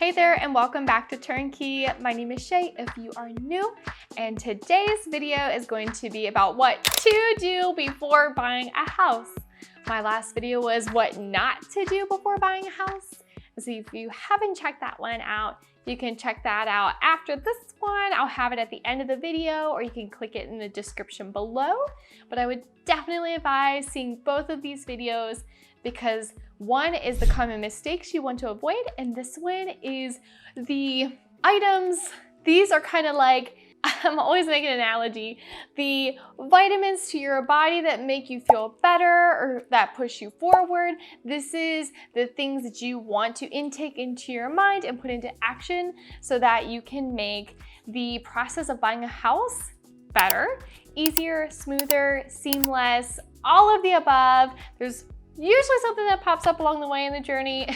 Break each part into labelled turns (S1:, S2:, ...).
S1: Hey there and welcome back to Turnkey. My name is Shae if you are new, and today's video is going to be about what to do before buying a house. My last video was what not to do before buying a house. So if you haven't checked that one out, you can check that out after this one. I'll have it at the end of the video, or you can click it in the description below. But I would definitely advise seeing both of these videos because one is the common mistakes you want to avoid, and this one is the items. These are kind of like, I'm always making an analogy, the vitamins to your body that make you feel better or that push you forward. This is the things that you want to intake into your mind and put into action so that you can make the process of buying a house better, easier, smoother, seamless, all of the above. There's usually something that pops up along the way in the journey,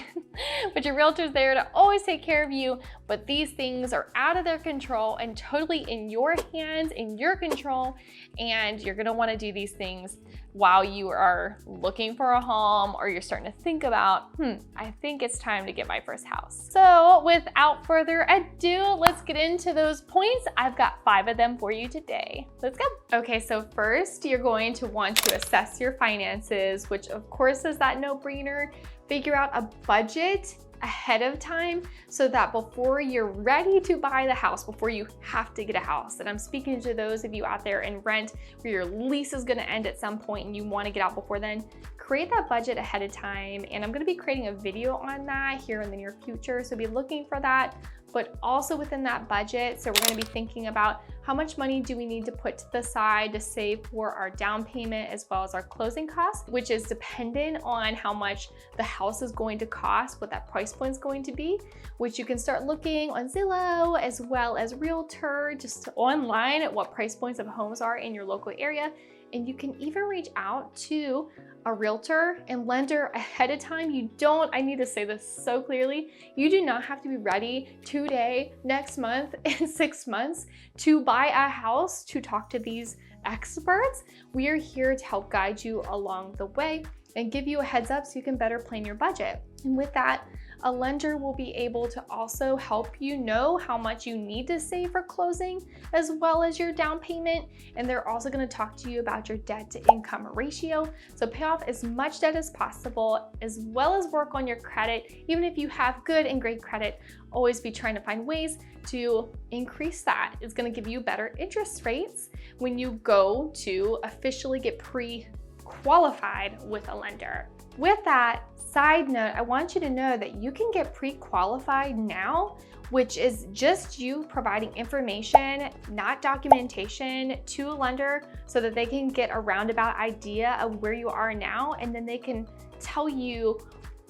S1: but your realtor's there to always take care of you. But these things are out of their control and totally in your hands, in your control. And you're gonna wanna do these things while you are looking for a home or you're starting to think about, I think it's time to get my first house. So without further ado, let's get into those points. I've got 5 of them for you today. Let's go. Okay, so first you're going to want to assess your finances, which of course is that no-brainer. Figure out a budget ahead of time so that before you're ready to buy the house, before you have to get a house, and I'm speaking to those of you out there in rent where your lease is going to end at some point and you want to get out before then, create that budget ahead of time. And I'm going to be creating a video on that here in the near future, so be looking for that. But also within that budget, so we're going to be thinking about how much money do we need to put to the side to save for our down payment as well as our closing costs, which is dependent on how much the house is going to cost, what that price point is going to be, which you can start looking on Zillow as well as Realtor, just online at what price points of homes are in your local area. And you can even reach out to a realtor and lender ahead of time. I need to say this so clearly, you do not have to be ready today, next month, in 6 months to buy a house to talk to these experts. We are here to help guide you along the way and give you a heads up so you can better plan your budget. And with that, a lender will be able to also help you know how much you need to save for closing as well as your down payment. And they're also going to talk to you about your debt to income ratio. So pay off as much debt as possible, as well as work on your credit. Even if you have good and great credit, always be trying to find ways to increase that. It's going to give you better interest rates when you go to officially get pre-qualified with a lender. With that, side note, I want you to know that you can get pre-qualified now, which is just you providing information, not documentation, to a lender so that they can get a roundabout idea of where you are now, and then they can tell you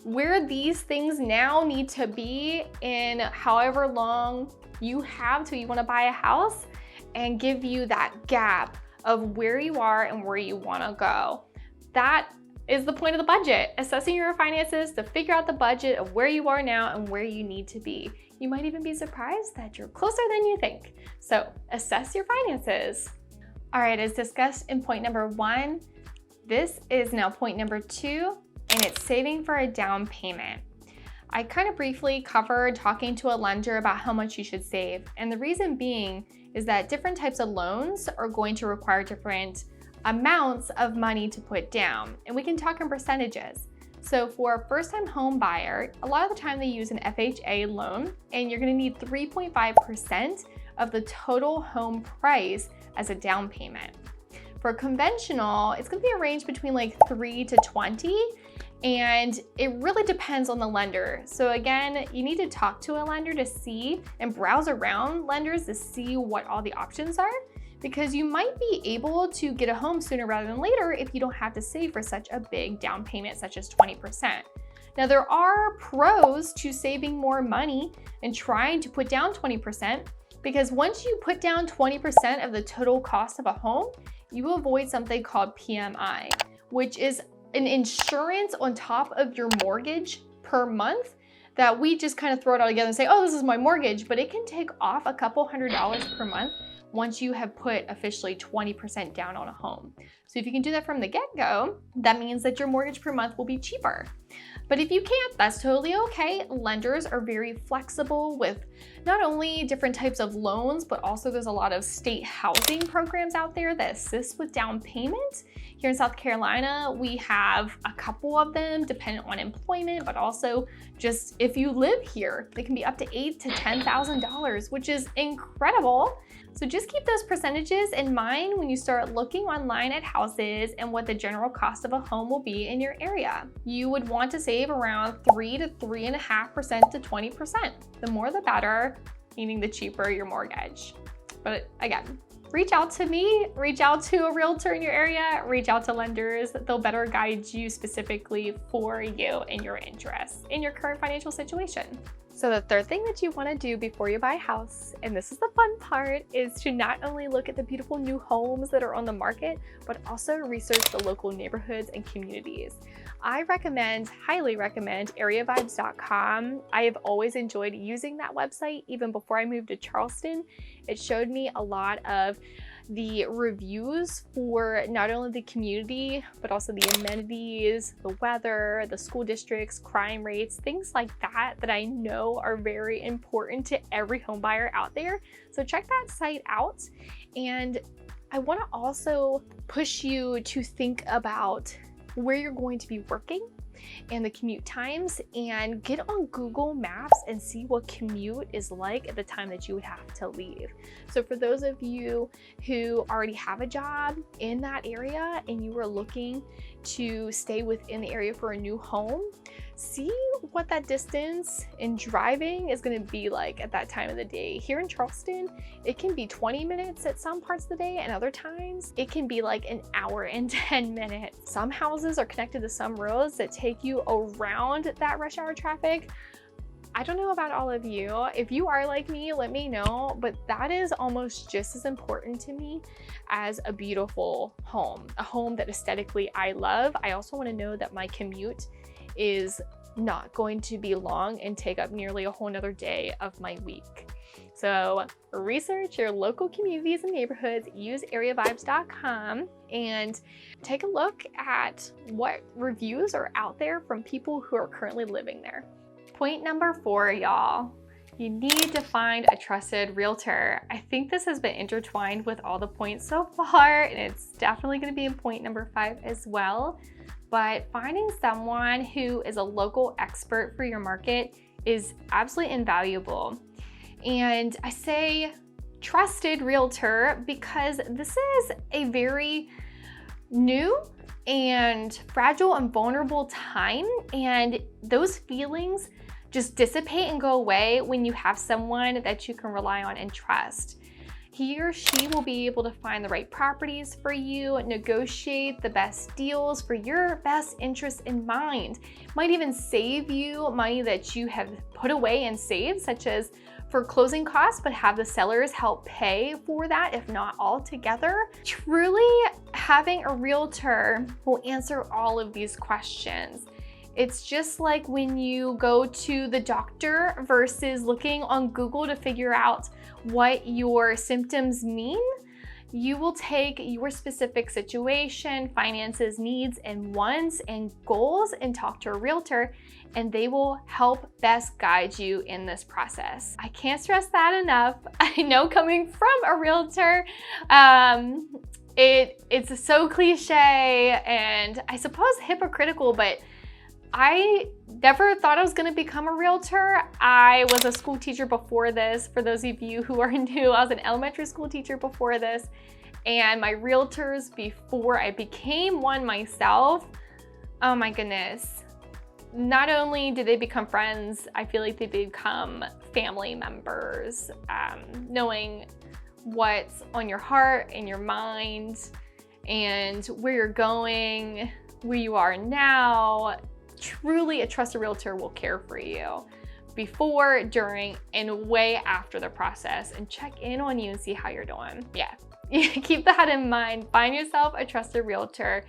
S1: where these things now need to be in however long you have till you want to buy a house, and give you that gap of where you are and where you want to go. That is the point of the budget, assessing your finances to figure out the budget of where you are now and where you need to be. You might even be surprised that you're closer than you think. So assess your finances. All right, as discussed in point number 1, this is now point number 2, and it's saving for a down payment. I kind of briefly covered talking to a lender about how much you should save. And the reason being is that different types of loans are going to require different amounts of money to put down, and we can talk in percentages. So for a first-time home buyer, a lot of the time they use an FHA loan, and you're gonna need 3.5% of the total home price as a down payment. For conventional, it's gonna be a range between like 3 to 20, and it really depends on the lender. So again, you need to talk to a lender to see and browse around lenders to see what all the options are, because you might be able to get a home sooner rather than later if you don't have to save for such a big down payment, such as 20%. Now, there are pros to saving more money and trying to put down 20%, because once you put down 20% of the total cost of a home, you avoid something called PMI, which is an insurance on top of your mortgage per month that we just kind of throw it all together and say, oh, this is my mortgage, but it can take off a couple $100s per month once you have put officially 20% down on a home. So if you can do that from the get-go, that means that your mortgage per month will be cheaper. But if you can't, that's totally okay. Lenders are very flexible with not only different types of loans, but also there's a lot of state housing programs out there that assist with down payment. Here in South Carolina, we have a couple of them dependent on employment, but also just if you live here, they can be up to $8,000 to $10,000, which is incredible. So just keep those percentages in mind when you start looking online at houses and what the general cost of a home will be in your area. You would want to save around 3 to 3.5% to 20%. The more the better, meaning the cheaper your mortgage. But again, reach out to me, reach out to a realtor in your area, reach out to lenders. They'll better guide you specifically for you and your interests in your current financial situation. So the third thing that you want to do before you buy a house, and this is the fun part, is to not only look at the beautiful new homes that are on the market, but also research the local neighborhoods and communities. I recommend, highly recommend areavibes.com. I have always enjoyed using that website even before I moved to Charleston. It showed me a lot of the reviews for not only the community, but also the amenities, the weather, the school districts, crime rates, things like that I know are very important to every home buyer out there. So check that site out. And I want to also push you to think about where you're going to be working and the commute times, and get on Google Maps and see what commute is like at the time that you would have to leave. So for those of you who already have a job in that area and you are looking to stay within the area for a new home, see what that distance in driving is going to be like at that time of the day. Here in Charleston, it can be 20 minutes at some parts of the day, and other times it can be like an hour and 10 minutes. Some houses are connected to some roads that take you around that rush hour traffic. I don't know about all of you. If you are like me, let me know, but that is almost just as important to me as a beautiful home, a home that aesthetically I love. I also want to know that my commute is not going to be long and take up nearly a whole nother day of my week. So research your local communities and neighborhoods, use areavibes.com, and take a look at what reviews are out there from people who are currently living there. Point number 4, y'all. You need to find a trusted realtor. I think this has been intertwined with all the points so far, and it's definitely going to be in point number 5 as well. But finding someone who is a local expert for your market is absolutely invaluable. And I say trusted realtor because this is a very new and fragile and vulnerable time, and those feelings just dissipate and go away when you have someone that you can rely on and trust. He or she will be able to find the right properties for you, negotiate the best deals for your best interests in mind. Might even save you money that you have put away and saved, such as for closing costs, but have the sellers help pay for that, if not altogether. Truly, having a realtor will answer all of these questions. It's just like when you go to the doctor versus looking on Google to figure out what your symptoms mean. You will take your specific situation, finances, needs, and wants and goals and talk to a realtor, and they will help best guide you in this process. I can't stress that enough. I know coming from a realtor, it's so cliche and I suppose hypocritical, but I never thought I was going to become a realtor. I was a school teacher before this. For those of you who are new, I was an elementary school teacher before this. And my realtors before I became one myself, oh my goodness. Not only did they become friends, I feel like they become family members. Knowing what's on your heart and your mind and where you're going, where you are now. Truly, a trusted realtor will care for you before, during, and way after the process, and check in on you and see how you're doing. Yeah, keep that in mind. Find yourself a trusted realtor.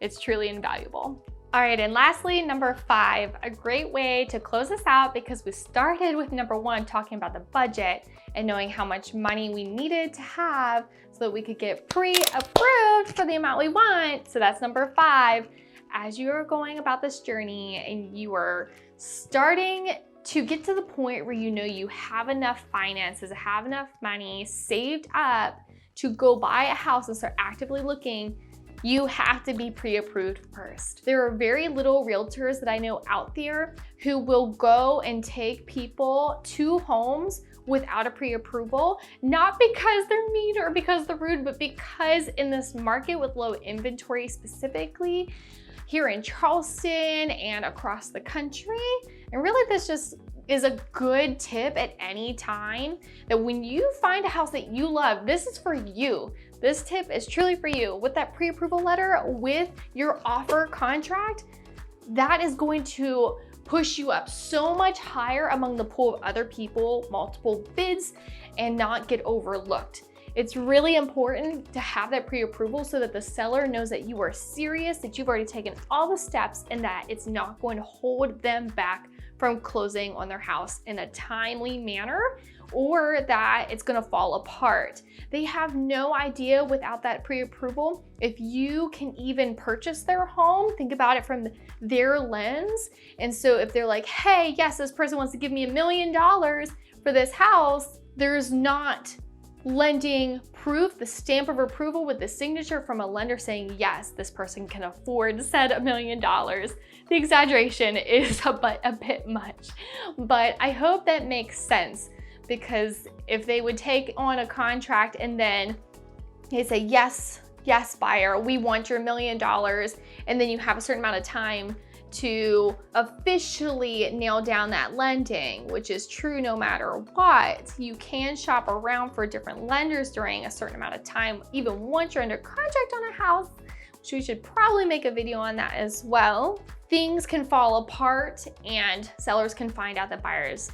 S1: It's truly invaluable. All right, and lastly, number 5, a great way to close this out, because we started with number 1 talking about the budget and knowing how much money we needed to have so that we could get pre-approved for the amount we want. So that's number 5. as you are going about this journey and you are starting to get to the point where you know you have enough finances, have enough money saved up to go buy a house and start actively looking, you have to be pre-approved first. There are very little realtors that I know out there who will go and take people to homes without a pre-approval, not because they're mean or because they're rude, but because in this market with low inventory specifically, here in Charleston and across the country, and really this just is a good tip at any time, that when you find a house that you love, this is for you. This tip is truly for you. With that pre-approval letter, with your offer contract, that is going to push you up so much higher among the pool of other people, multiple bids, and not get overlooked. It's really important to have that pre-approval so that the seller knows that you are serious, that you've already taken all the steps, and that it's not going to hold them back from closing on their house in a timely manner, or that it's gonna fall apart. They have no idea without that pre-approval if you can even purchase their home. Think about it from their lens. And so if they're like, hey, yes, this person wants to give me $1 million for this house, there's not lending proof, the stamp of approval with the signature from a lender saying, yes, this person can afford said $1 million. The exaggeration is a bit much, but I hope that makes sense, because if they would take on a contract and then they say, yes, yes, buyer, we want your $1 million, and then you have a certain amount of time to officially nail down that lending, which is true no matter what. You can shop around for different lenders during a certain amount of time, even once you're under contract on a house, which we should probably make a video on that as well. Things can fall apart and sellers can find out that buyers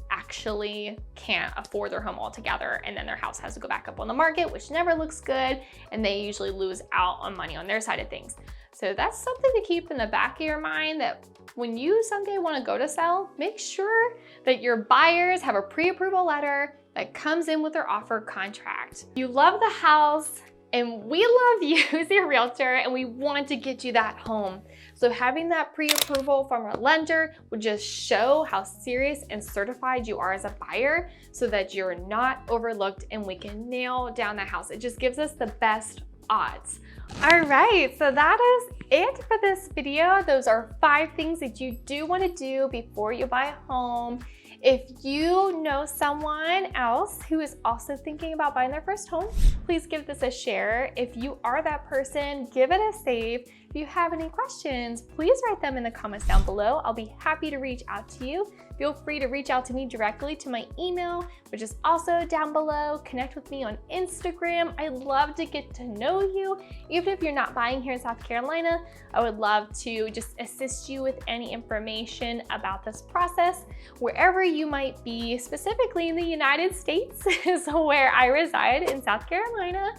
S1: actually can't afford their home altogether, and then their house has to go back up on the market, which never looks good, and they usually lose out on money on their side of things. So that's something to keep in the back of your mind, that when you someday want to go to sell, make sure that your buyers have a pre-approval letter that comes in with their offer contract. You love the house, and we love you as your realtor, and we want to get you that home. So having that pre-approval from a lender would just show how serious and certified you are as a buyer, so that you're not overlooked and we can nail down the house. It just gives us the best odds. All right, so that is it for this video. Those are 5 things that you do want to do before you buy a home. If you know someone else who is also thinking about buying their first home, please give this a share. If you are that person, give it a save. If you have any questions, please write them in the comments down below. I'll be happy to reach out to you. Feel free to reach out to me directly to my email, which is also down below. Connect with me on Instagram. I love to get to know you. Even if you're not buying here in South Carolina, I would love to just assist you with any information about this process. Wherever you might be, specifically in the United States is where I reside, in South Carolina.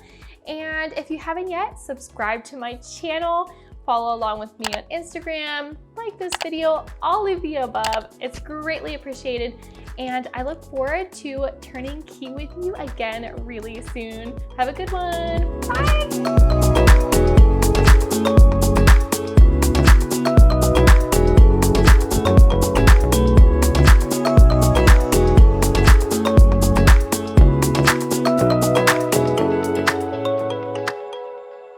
S1: And if you haven't yet, subscribe to my channel. Follow along with me on Instagram, like this video, all of the above. It's greatly appreciated. And I look forward to turning key with you again really soon. Have a good one. Bye.